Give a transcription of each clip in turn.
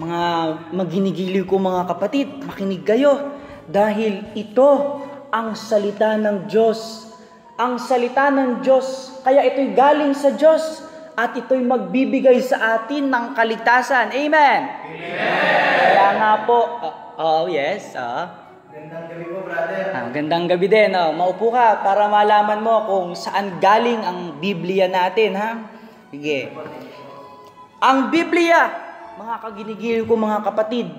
Mga maghinigiliw ko mga kapatid, makinig kayo. Dahil ito ang salita ng Diyos. Ang salita ng Diyos, kaya ito'y galing sa Diyos at ito'y magbibigay sa atin ng kaligtasan. Amen? Amen! Kaya nga po, yes. Gandang gabi po, brother. Gandang gabi din. Maupo ka para malaman mo kung saan galing ang Biblia natin. Ha? Sige. Ang Biblia, mga kaginigil ko mga kapatid,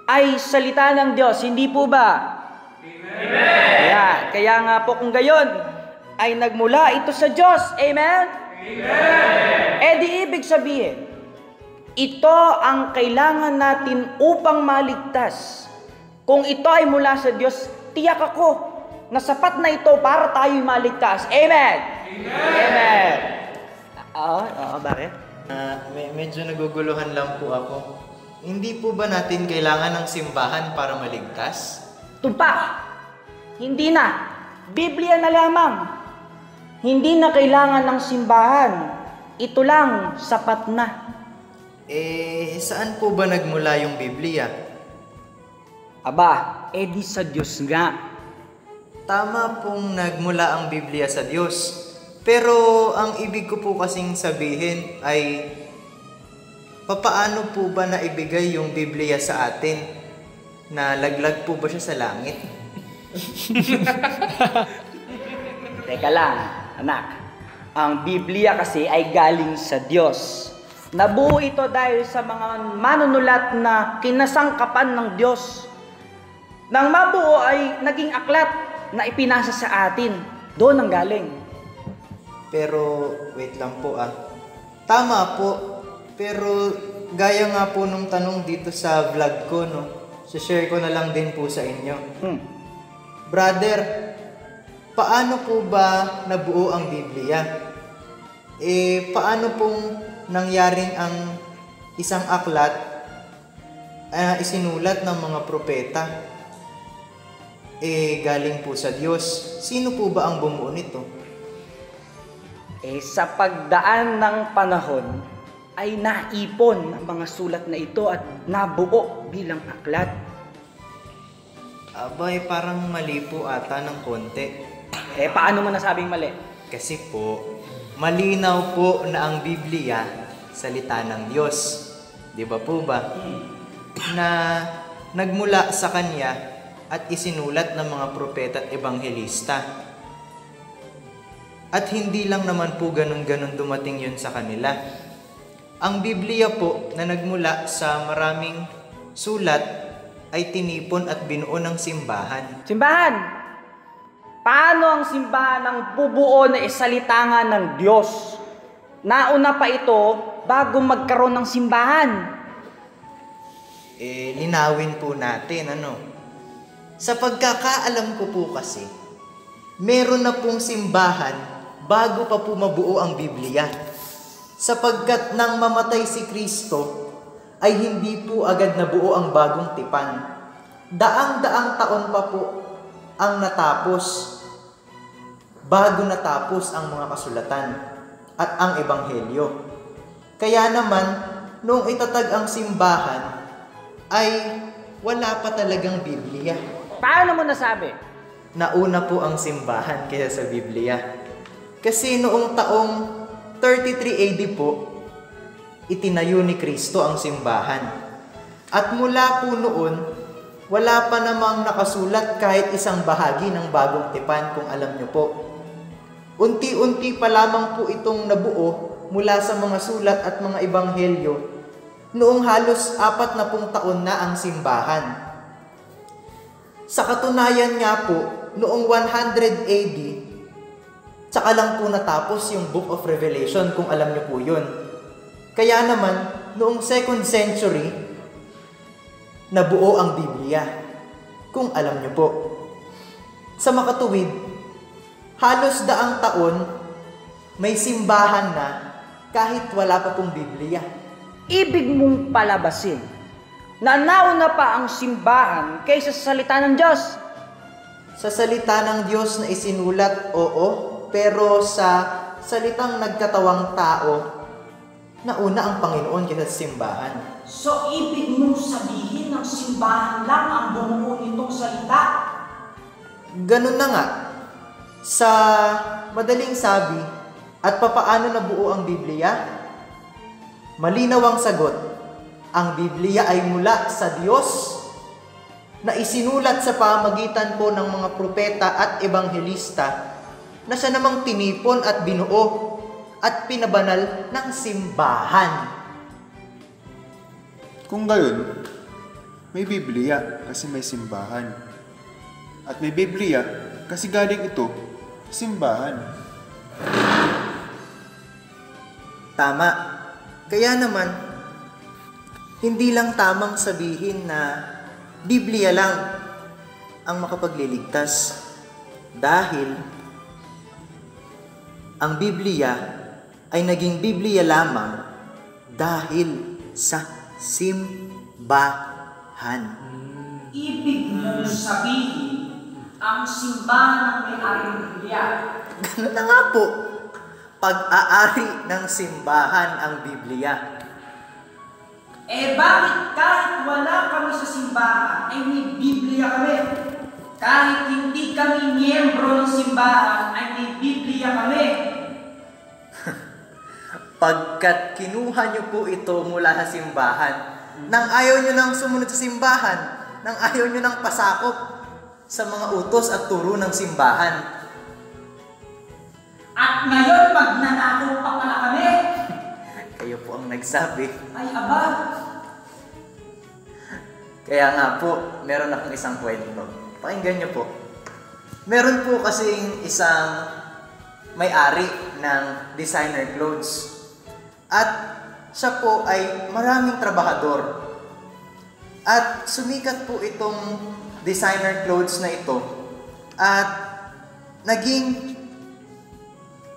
ay salita ng Diyos. Hindi po ba? Amen! Kaya nga po kung gayon, ay nagmula ito sa Diyos. Amen? Amen! Di ibig sabihin, ito ang kailangan natin upang maligtas. Kung ito ay mula sa Diyos, tiyak ako na sapat na ito para tayo'y maligtas. Amen! Amen! Bakit? Medyo naguguluhan lang po ako. Hindi po ba natin kailangan ng simbahan para maligtas? Tumpak! Hindi na. Biblia na lamang. Hindi na kailangan ng simbahan. Ito lang, sapat na. Saan po ba nagmula yung Biblia? Aba, di sa Diyos nga. Tama pong nagmula ang Biblia sa Diyos. Pero ang ibig ko po kasing sabihin ay, papaano po ba naibigay yung Biblia sa atin? Nalaglag po ba siya sa langit? Teka lang, anak. Ang Biblia kasi ay galing sa Diyos. Nabuo ito dahil sa mga manunulat na kinasangkapan ng Diyos. Nang mabuo ay naging aklat na ipinasa sa atin. Doon ang galing. Pero, wait lang po Tama po, pero gaya nga po nung tanong dito sa vlog ko, no? Share ko na lang din po sa inyo. Brother, paano po ba nabuo ang Biblia? Paano pong nangyaring ang isang aklat isinulat ng mga propeta? Galing po sa Diyos. Sino po ba ang bumuo nito? Sa pagdaan ng panahon, ay naipon ang mga sulat na ito at nabuo bilang aklat. Abay, parang mali po ata ng konti. Paano mo nasabing mali? Kasi po, malinaw po na ang Biblia, salita ng Diyos. Di ba po ba? Na nagmula sa Kanya at isinulat ng mga propeta at ebanghelista. At hindi lang naman po ganun-ganun dumating yun sa kanila. Ang Biblia po na nagmula sa maraming sulat ay tinipon at binuo ng simbahan. Simbahan! Paano ang simbahan ang bubuo na isalita nga ng Diyos? Nauna pa ito bago magkaroon ng simbahan. Linawin po natin, Sa pagkakaalam ko po kasi, meron na pong simbahan bago pa po mabuo ang Biblia. Sapagkat nang mamatay si Kristo, ay hindi po agad nabuo ang bagong tipan. Daang-daang taon pa po ang natapos bago natapos ang mga kasulatan at ang ebanghelyo. Kaya naman, noong itatag ang simbahan, ay wala pa talagang Biblia. Paano mo nasabi? Nauna po ang simbahan kaysa sa Biblia. Kasi noong taong 33 AD po, itinayo ni Kristo ang simbahan. At mula po noon, wala pa namang nakasulat kahit isang bahagi ng bagong tipan, kung alam nyo po. Unti-unti pa lamang po itong nabuo mula sa mga sulat at mga ebanghelyo noong halos 40 taon na ang simbahan. Sa katunayan nga po, noong 100 AD, tsaka lang po natapos yung Book of Revelation, kung alam nyo po yun. Kaya naman, noong 2nd century, nabuo ang Biblia, kung alam nyo po. Sa makatuwid, halos 100 taon, may simbahan na kahit wala pa pong Biblia. Ibig mong palabasin na nauna pa ang simbahan kaysa sa salita ng Diyos. Sa salita ng Diyos na isinulat, oo, pero sa salitang nagkatawang tao, nauna ang Panginoon kaysa sa simbahan. So, ibig mong sabihin ng simbahan lang ang bumuo nitong salita? Ganun na nga. Sa madaling sabi, at papaano nabuo ang Biblia? Malinaw ang sagot. Ang Biblia ay mula sa Diyos na isinulat sa pamagitan po ng mga propeta at ebanghelista na siya namang tinipon at binuo at pinabanal ng simbahan. Kung gayon, may Biblia kasi may simbahan. At may Biblia kasi galing ito sa simbahan. Tama. Kaya naman, hindi lang tamang sabihin na Biblia lang ang makapagliligtas. Dahil ang Biblia ay naging Biblia lamang dahil sa simbahan. Ibig mong sabihin, ang simbahan ang may-ari ng Biblia. Ganun na nga po. Pag-aari ng simbahan ang Biblia. Bakit kahit wala kami sa simbahan, ay may Biblia kami? Kahit hindi kami miyembro ng simbahan, ay may Biblia kami. Pagkat kinuha niyo po ito mula sa simbahan, nang ayaw niyo nang sumunod sa simbahan, nang ayaw niyo nang pasakop sa mga utos at turo ng simbahan. At ngayon, magnanakaw pa pala kami. Kayo po ang nagsabi. Ay, aba. Kaya nga po, meron akong isang kwento. Pakinggan niyo po. Meron po kasing isang may-ari ng designer clothes. At siya po ay maraming trabahador. At sumikat po itong designer clothes na ito. At naging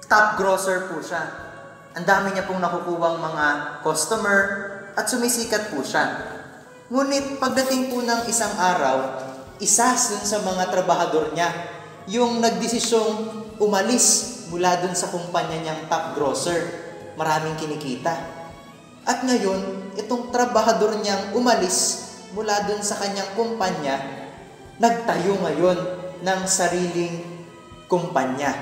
top grosser po siya. Ang dami niya pong nakukuwang mga customer at sumisikat po siya. Ngunit pagdating po ng isang araw, isa dun sa mga trabahador niya yung nagdesisyong umalis mula dun sa kumpanya niyang top grosser. Maraming kinikita. At ngayon, itong trabahador niyang umalis mula dun sa kanyang kumpanya, nagtayo ngayon ng sariling kumpanya.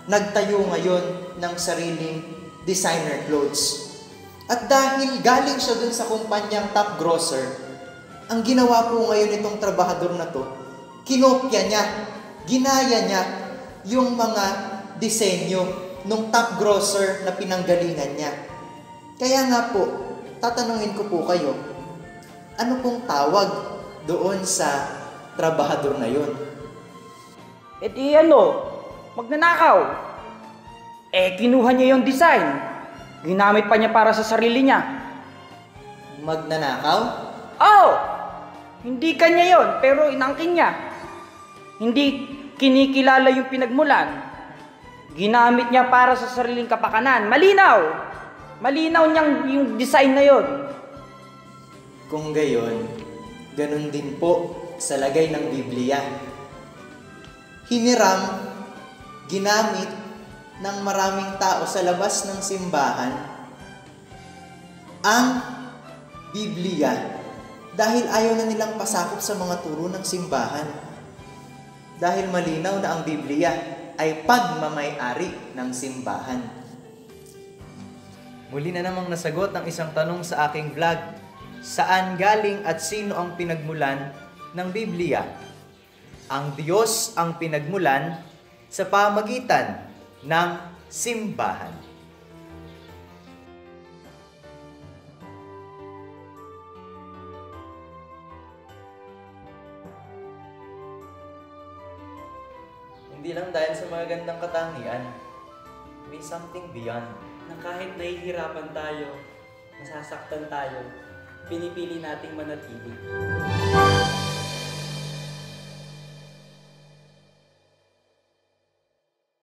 Nagtayo ngayon ng sariling designer clothes. At dahil galing siya dun sa kumpanyang top grosser, ang ginawa po ngayon itong trabahador na to, kinopya niya, ginaya niya yung mga disenyo nung top grosser na pinanggalingan niya. Kaya nga po, tatanungin ko po kayo, ano pong tawag doon sa trabahador na yun? Magnanakaw. Kinuha niya yung design. Ginamit pa niya para sa sarili niya. Magnanakaw? Oh! Hindi kanya yon, pero inangkin niya. Hindi kinikilala yung pinagmulan. Ginamit niya para sa sariling kapakanan. Malinaw! Malinaw niyang yung design na yon. Kung gayon, ganun din po sa lagay ng Biblia. Hiniram, ginamit ng maraming tao sa labas ng simbahan ang Biblia dahil ayaw na nilang pasakop sa mga turo ng simbahan. Dahil malinaw na ang Biblia ay pagmamay-ari ng simbahan. Muli na namang nasagot ang isang tanong sa aking vlog. Saan galing at sino ang pinagmulan ng Biblia? Ang Diyos ang pinagmulan sa pamagitan ng simbahan. Hindi lang dahil sa mga gandang katangian, may something beyond. Na kahit nahihirapan tayo, nasasaktan tayo, pinipili nating manatili.